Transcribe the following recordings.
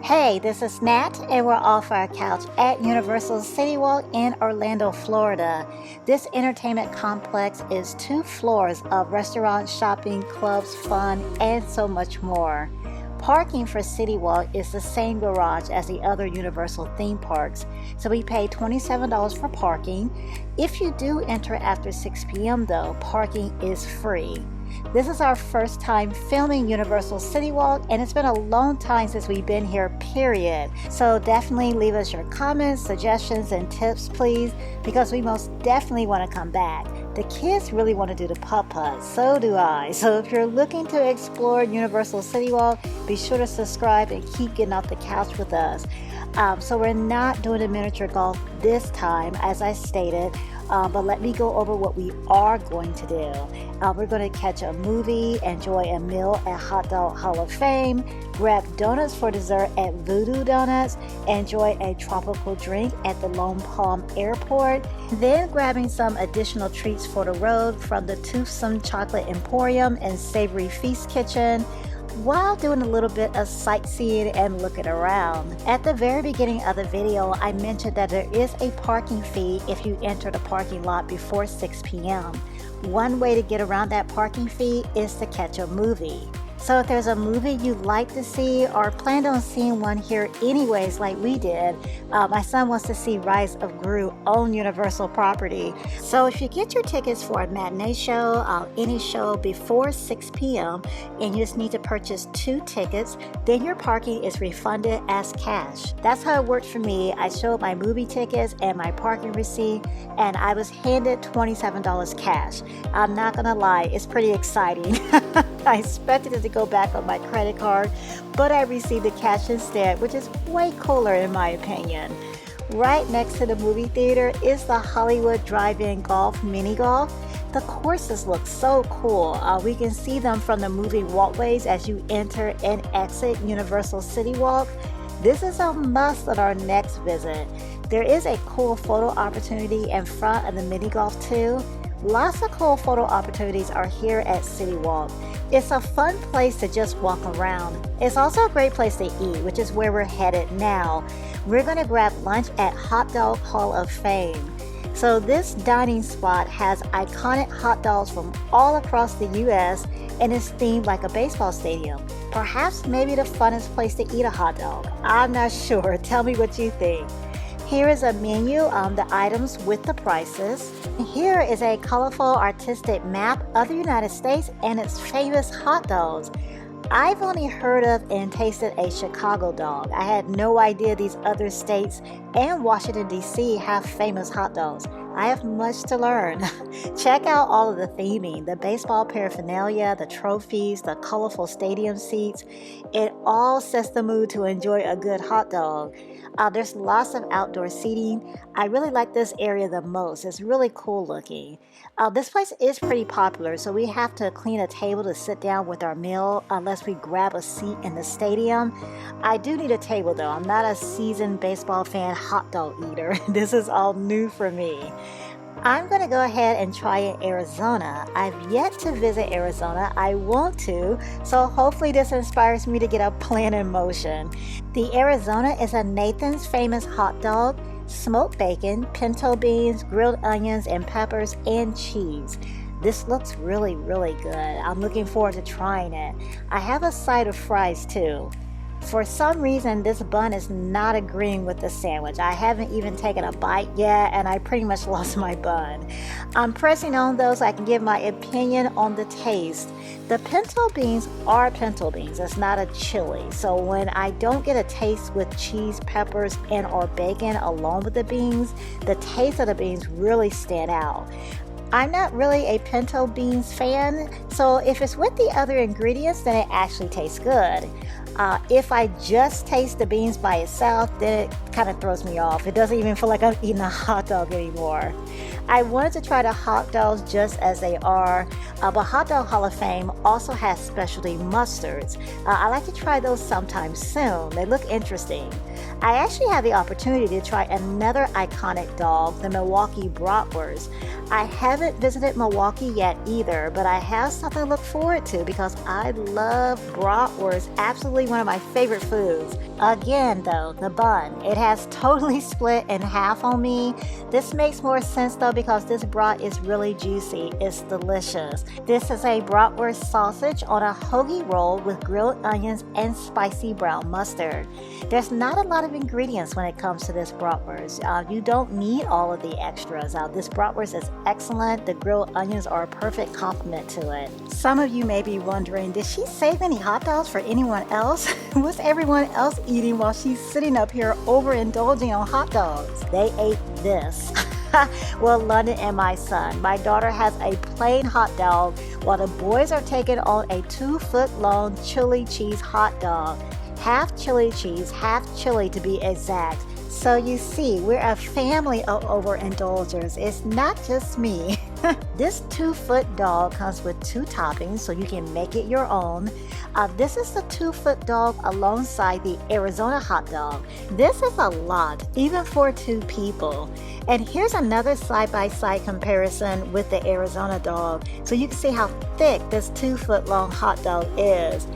Hey, this is Nat, and we're off our couch at Universal Citywalk in Orlando, Florida. This entertainment complex is 2 floors of restaurants, shopping, clubs, fun, and so much more. Parking for Citywalk is the same garage as the other Universal theme parks, so we pay $27 for parking. If you do enter after 6 p.m. though, parking is free. This is our first time filming Universal Citywalk, and it's been a long time since we've been here, period. So definitely leave us your comments, suggestions, and tips, please, because we most definitely want to come back. The kids really want to do the putt-putt, so do I. So if you're looking to explore Universal Citywalk, be sure to subscribe and keep getting off the couch with us. So we're not doing a miniature golf this time, as I stated, but let me go over what we are going to do. We're going to catch a movie, enjoy a meal at Hot Dog Hall of Fame, grab donuts for dessert at Voodoo Doughnuts, enjoy a tropical drink at the Lone Palm Airport, then grabbing some additional treats for the road from the Toothsome Chocolate Emporium and Savory Feast Kitchen, while doing a little bit of sightseeing and looking around. At the very beginning of the video, I mentioned that there is a parking fee if you enter the parking lot before 6 p.m. One way to get around that parking fee is to catch a movie. So if there's a movie you'd like to see or planned on seeing one here anyways like we did, my son wants to see Rise of Gru on Universal property. So if you get your tickets for a matinee show, any show before 6 p.m. and you just need to purchase 2 tickets, then your parking is refunded as cash. That's how it worked for me. I showed my movie tickets and my parking receipt, and I was handed $27 cash. I'm not gonna lie, it's pretty exciting. I expected it to go back on my credit card, but I received the cash instead, which is way cooler in my opinion. Right next to the movie theater is the Hollywood Drive-In Golf Mini Golf. The courses look so cool. We can see them from the moving walkways as you enter and exit Universal Citywalk. This is a must on our next visit. There is a cool photo opportunity in front of the mini golf too. Lots of cool photo opportunities are here at Citywalk. It's a fun place to just walk around. It's also a great place to eat, which is where we're headed now. We're going to grab lunch at Hot Dog Hall of Fame. So this dining spot has iconic hot dogs from all across the US and is themed like a baseball stadium. Perhaps maybe the funnest place to eat a hot dog. I'm not sure. Tell me what you think. Here is a menu of the items with the prices. Here is a colorful artistic map of the United States and its famous hot dogs. I've only heard of and tasted a Chicago dog. I had no idea these other states and Washington, D.C. have famous hot dogs. I have much to learn. Check out all of the theming, the baseball paraphernalia, the trophies, the colorful stadium seats. It all sets the mood to enjoy a good hot dog. There's lots of outdoor seating. I really like this area the most. It's really cool looking. This place is pretty popular, so we have to clean a table to sit down with our meal unless we grab a seat in the stadium. I do need a table though. I'm not a seasoned baseball fan hot dog eater. This is all new for me. I'm going to go ahead and try in Arizona. I've yet to visit Arizona. I want to, so hopefully this inspires me to get a plan in motion. The Arizona is a Nathan's famous hot dog, smoked bacon, pinto beans, grilled onions and peppers, and cheese. This looks really, really good. I'm looking forward to trying it. I have a side of fries too. For some reason, this bun is not agreeing with the sandwich. I haven't even taken a bite yet, and I pretty much lost my bun. I'm pressing on though so I can give my opinion on the taste. The pinto beans are pinto beans. It's not a chili. So when I don't get a taste with cheese, peppers, and or bacon along with the beans, the taste of the beans really stand out. I'm not really a pinto beans fan, so if it's with the other ingredients, then it actually tastes good. If I just taste the beans by itself, then it kind of throws me off. It doesn't even feel like I'm eating a hot dog anymore. I wanted to try the hot dogs just as they are, but Hot Dog Hall of Fame also has specialty mustards. I like to try those sometime soon. They look interesting. I actually had the opportunity to try another iconic dog, the Milwaukee Bratwurst. I haven't visited Milwaukee yet either, but I have something to look forward to because I love bratwurst, absolutely one of my favorite foods. Again though, the bun, it has totally split in half on me. This makes more sense though because this brat is really juicy. It's delicious. This is a bratwurst sausage on a hoagie roll with grilled onions and spicy brown mustard. There's not a lot of ingredients when it comes to this bratwurst. You don't need all of the extras. This bratwurst is excellent. The grilled onions are a perfect complement to it. Some of you may be wondering, did she save any hot dogs for anyone else? What's everyone else eating while she's sitting up here overindulging on hot dogs? They ate this. Well, London and my son. My daughter has a plain hot dog while the boys are taking on a 2-foot-long chili cheese hot dog. Half chili cheese, half chili to be exact. So you see, we're a family of overindulgers. It's not just me. This 2-foot dog comes with 2 toppings, so you can make it your own. This is the 2-foot dog alongside the Arizona hot dog. This is a lot, even for 2 people. And here's another side-by-side comparison with the Arizona dog, so you can see how thick this 2-foot-long hot dog is.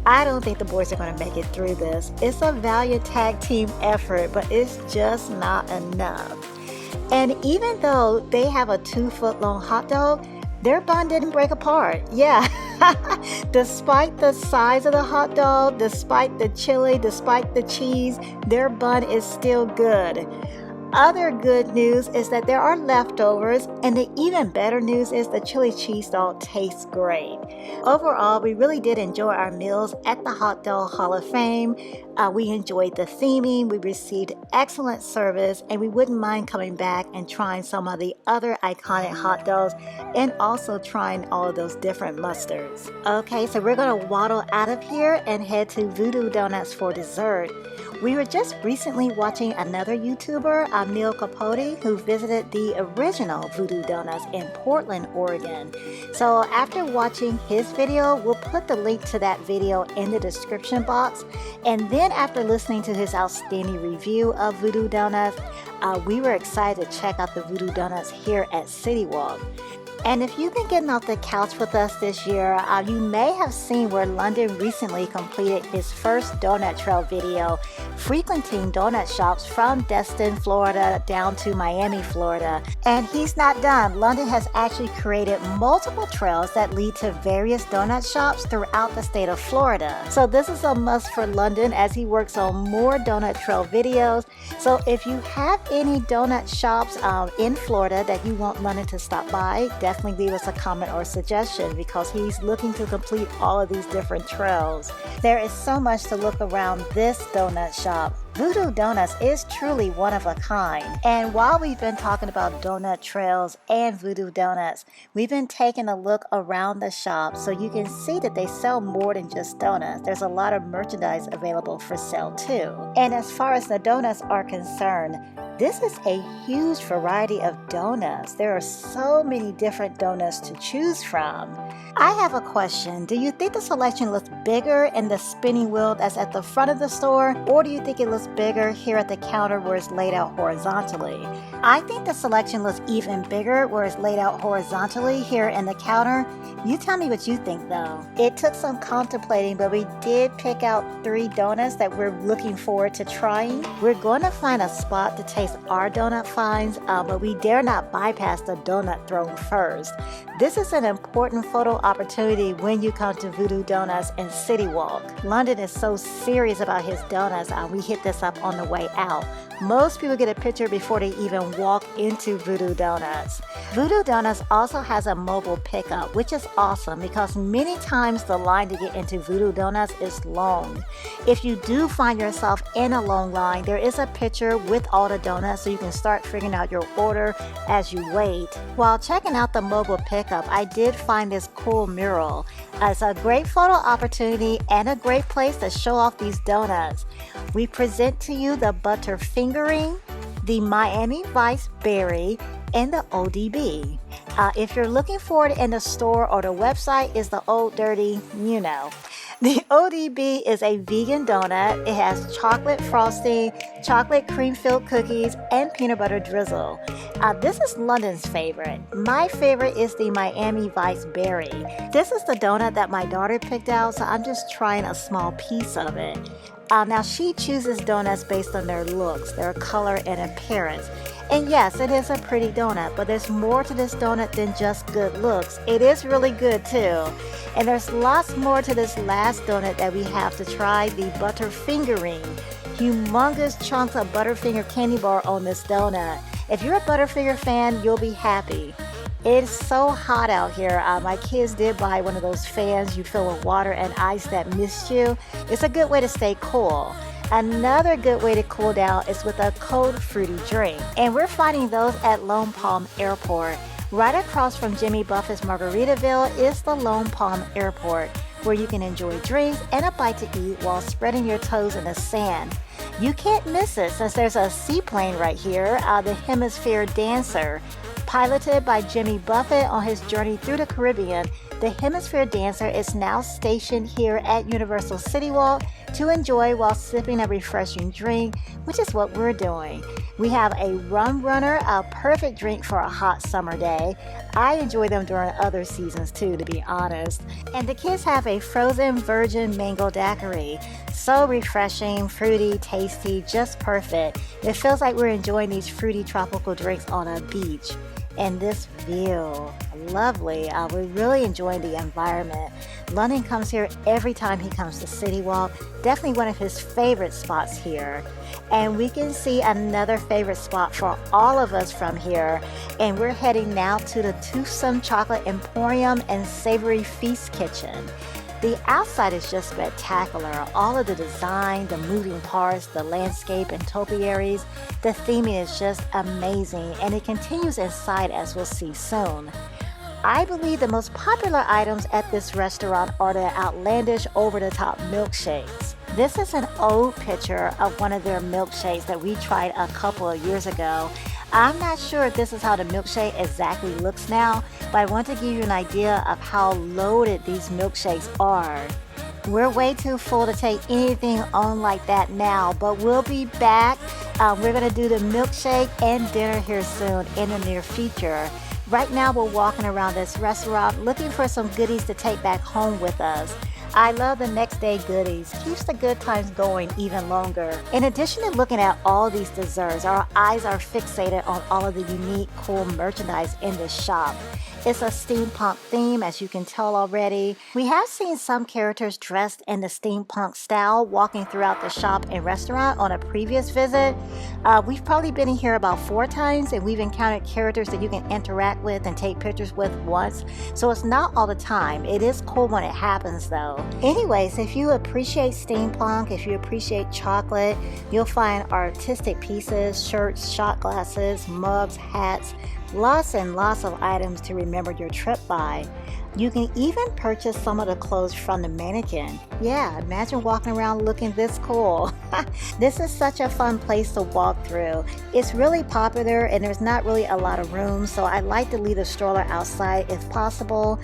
I don't think the boys are going to make it through this. It's a valiant tag team effort, but it's just not enough. And even though they have a 2-foot-long hot dog, their bun didn't break apart. Yeah. Despite the size of the hot dog, despite the chili, despite the cheese, their bun is still good. Other good news is that there are leftovers, and the even better news is the chili cheese dog tastes great. Overall, we really did enjoy our meals at the Hot Dog Hall of Fame. We enjoyed the theming, we received excellent service, and we wouldn't mind coming back and trying some of the other iconic hot dogs and also trying all of those different mustards. Okay, so we're going to waddle out of here and head to Voodoo Doughnuts for dessert. We were just recently watching another YouTuber, Neil Capote, who visited the original Voodoo Doughnuts in Portland, Oregon. So after watching his video, we'll put the link to that video in the description box. And then after listening to his outstanding review of Voodoo Doughnuts, we were excited to check out the Voodoo Doughnuts here at Citywalk. And if you've been getting off the couch with us this year, you may have seen where London recently completed his first donut trail video, frequenting donut shops from Destin, Florida down to Miami, Florida. And he's not done. London has actually created multiple trails that lead to various donut shops throughout the state of Florida. So this is a must for London as he works on more donut trail videos. So if you have any donut shops in Florida that you want London to stop by, definitely leave us a comment or suggestion because he's looking to complete all of these different trails. There is so much to look around this donut shop. Voodoo Doughnuts is truly one of a kind. And while we've been talking about donut trails and Voodoo Doughnuts, we've been taking a look around the shop so you can see that they sell more than just donuts. There's a lot of merchandise available for sale too. And as far as the donuts are concerned, this is a huge variety of donuts. There are so many different donuts to choose from. I have a question. Do you think the selection looks bigger in the spinning wheel that's at the front of the store, or do you think it looks bigger here at the counter where it's laid out horizontally? I think the selection looks even bigger where it's laid out horizontally here in the counter. You tell me what you think though. It took some contemplating, but we did pick out 3 donuts that we're looking forward to trying. We're going to find a spot to taste our donut finds, but we dare not bypass the donut throne first. This is an important photo opportunity when you come to Voodoo Doughnuts in Citywalk. London is so serious about his donuts, we hit this up on the way out. Most people get a picture before they even walk into Voodoo Doughnuts. Voodoo Doughnuts also has a mobile pickup, which is awesome because many times the line to get into Voodoo Doughnuts is long. If you do find yourself in a long line, there is a picture with all the donuts so you can start figuring out your order as you wait. While checking out the mobile pickup, I did find this cool mural. It's a great photo opportunity and a great place to show off these donuts. We present to you the butter fingering, the Miami Vice berry, and the ODB. If you're looking for it in the store or the website, is the Old Dirty, you know. The ODB is a vegan donut. It has chocolate frosting, chocolate cream-filled cookies, and peanut butter drizzle. This is London's favorite. My favorite is the Miami Vice Berry. This is the donut that my daughter picked out, so I'm just trying a small piece of it. Now, she chooses donuts based on their looks, their color, and appearance. And yes, it is a pretty donut, but there's more to this donut than just good looks. It is really good too. And there's lots more to this last donut that we have to try, the Butterfingering. Humongous chunks of Butterfinger candy bar on this donut. If you're a Butterfinger fan, you'll be happy. It's so hot out here. My kids did buy one of those fans you fill with water and ice that mist you. It's a good way to stay cool. Another good way to cool down is with a cold fruity drink. And we're finding those at Lone Palm Airport. Right across from Jimmy Buffett's Margaritaville is the Lone Palm Airport, where you can enjoy drinks and a bite to eat while spreading your toes in the sand. You can't miss it since there's a seaplane right here, the Hemisphere Dancer. Piloted by Jimmy Buffett on his journey through the Caribbean, the Hemisphere Dancer is now stationed here at Universal Citywalk to enjoy while sipping a refreshing drink, which is what we're doing. We have a rum runner, a perfect drink for a hot summer day. I enjoy them during other seasons too, to be honest. And the kids have a frozen virgin mango daiquiri. So refreshing, fruity, tasty, just perfect. It feels like we're enjoying these fruity tropical drinks on a beach. And this view, lovely. We're really enjoying the environment. London comes here every time he comes to Citywalk. Definitely one of his favorite spots here. And we can see another favorite spot for all of us from here. And we're heading now to the Toothsome Chocolate Emporium and Savory Feast Kitchen. The outside is just spectacular. All of the design, the moving parts, the landscape and topiaries, the theming is just amazing, and it continues inside as we'll see soon. I believe the most popular items at this restaurant are the outlandish over-the-top milkshakes. This is an old picture of one of their milkshakes that we tried a couple of years ago. I'm not sure if this is how the milkshake exactly looks now, but I want to give you an idea of how loaded these milkshakes are. We're way too full to take anything on like that now, but we'll be back. We're going to do the milkshake and dinner here soon in the near future. Right now we're walking around this restaurant looking for some goodies to take back home with us. I love the next day goodies. Keeps the good times going even longer. In addition to looking at all these desserts, our eyes are fixated on all of the unique, cool merchandise in this shop. It's a steampunk theme, as you can tell already. We have seen some characters dressed in the steampunk style walking throughout the shop and restaurant on a previous visit. We've probably been in here about 4 times, and we've encountered characters that you can interact with and take pictures with once. So it's not all the time. It is cool when it happens though. Anyways, if you appreciate steampunk, if you appreciate chocolate, you'll find artistic pieces, shirts, shot glasses, mugs, hats, lots and lots of items to remember your trip by. You can even purchase some of the clothes from the mannequin. Yeah, imagine walking around looking this cool. This is such a fun place to walk through. It's really popular and there's not really a lot of room, so I like to leave the stroller outside if possible.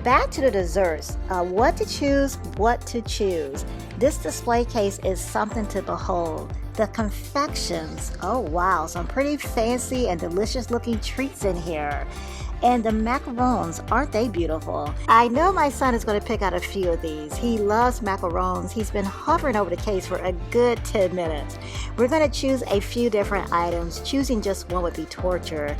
Back to the desserts. What to choose, what to choose. This display case is something to behold. The confections, oh wow, some pretty fancy and delicious looking treats in here. And the macarons, aren't they beautiful? I know my son is going to pick out a few of these. He loves macarons. He's been hovering over the case for a good 10 minutes. We're going to choose a few different items. Choosing just one would be torture.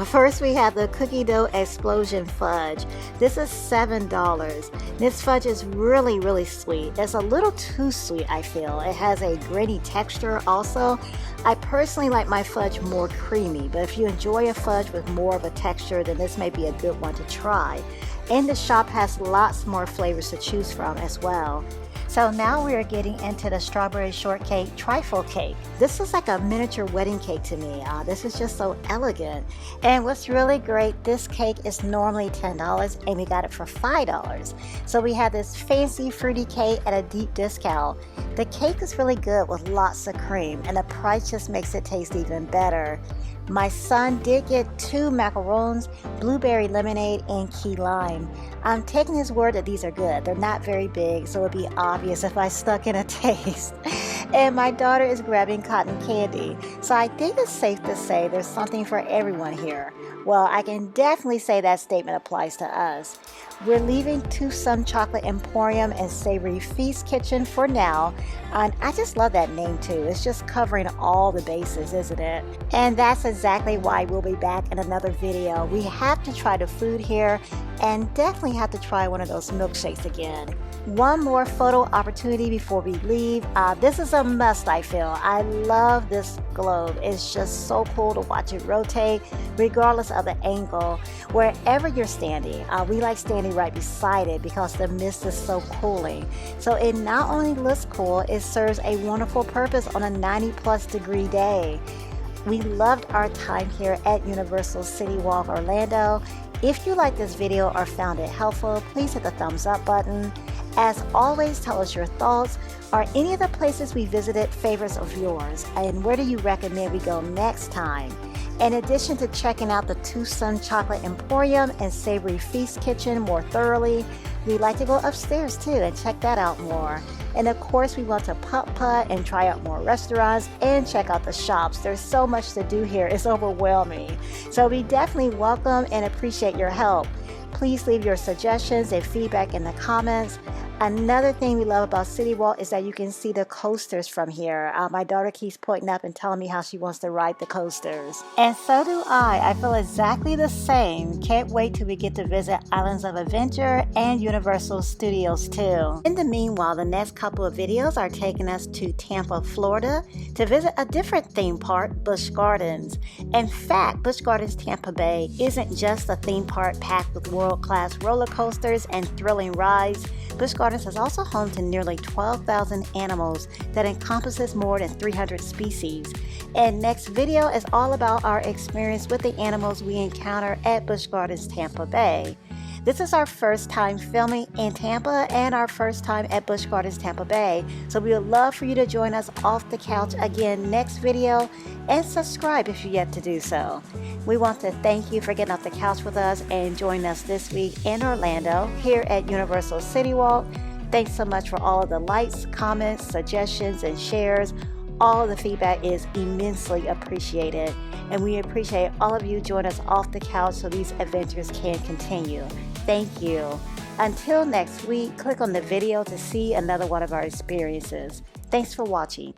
First, we have the cookie dough explosion fudge. This is $7. This fudge is really, really sweet. It's a little too sweet, I feel. It has a grainy texture also. I personally like my fudge more creamy, but if you enjoy a fudge with more of a texture, then this may be a good one to try. And the shop has lots more flavors to choose from as well. So now we are getting into the strawberry shortcake trifle cake. This is like a miniature wedding cake to me. This is just so elegant. And what's really great, this cake is normally $10 and we got it for $5. So we have this fancy fruity cake at a deep discount. The cake is really good with lots of cream, and the price just makes it taste even better. My son did get 2 macarons, blueberry lemonade, and key lime. I'm taking his word that these are good. They're not very big, so it'd be obvious if I stuck in a taste. And my daughter is grabbing cotton candy, so I think it's safe to say there's something for everyone here. Well, I can definitely say that statement applies to us. We're leaving Toothsome Chocolate Emporium and Savory Feast Kitchen for now, and I just love that name too. It's just covering all the bases, isn't it? And that's exactly why we'll be back in another video. We have to try the food here and definitely have to try one of those milkshakes again. One more photo opportunity before we leave. This is a must, I feel. I love this globe. It's just so cool to watch it rotate regardless of the angle. Wherever you're standing, we like standing right beside it because the mist is so cooling. So it not only looks cool, it serves a wonderful purpose on a 90+ degree day. We loved our time here at Universal Citywalk Orlando. If you like this video or found it helpful, please hit the thumbs up button. As always, tell us your thoughts. Are any of the places we visited favorites of yours? And where do you recommend we go next time? In addition to checking out the Toothsome Chocolate Emporium and Savory Feast Kitchen more thoroughly, we'd like to go upstairs too and check that out more. And of course, we want to putt-putt and try out more restaurants and check out the shops. There's so much to do here, it's overwhelming. So we definitely welcome and appreciate your help. Please leave your suggestions and feedback in the comments. Another thing we love about Citywalk is that you can see the coasters from here. My daughter keeps pointing up and telling me how she wants to ride the coasters. And so do I. I feel exactly the same. Can't wait till we get to visit Islands of Adventure and Universal Studios too. In the meanwhile, the next couple of videos are taking us to Tampa, Florida to visit a different theme park, Busch Gardens. In fact, Busch Gardens Tampa Bay isn't just a theme park packed with world-class roller coasters and thrilling rides. Busch Gardens is also home to nearly 12,000 animals that encompasses more than 300 species. And next video is all about our experience with the animals we encounter at Busch Gardens Tampa Bay. This is our first time filming in Tampa and our first time at Busch Gardens Tampa Bay. So we would love for you to join us off the couch again next video and subscribe if you're yet to do so. We want to thank you for getting off the couch with us and joining us this week in Orlando here at Universal Citywalk. Thanks so much for all of the likes, comments, suggestions, and shares. All of the feedback is immensely appreciated. And we appreciate all of you joining us off the couch so these adventures can continue. Thank you. Until next week, click on the video to see another one of our experiences. Thanks for watching.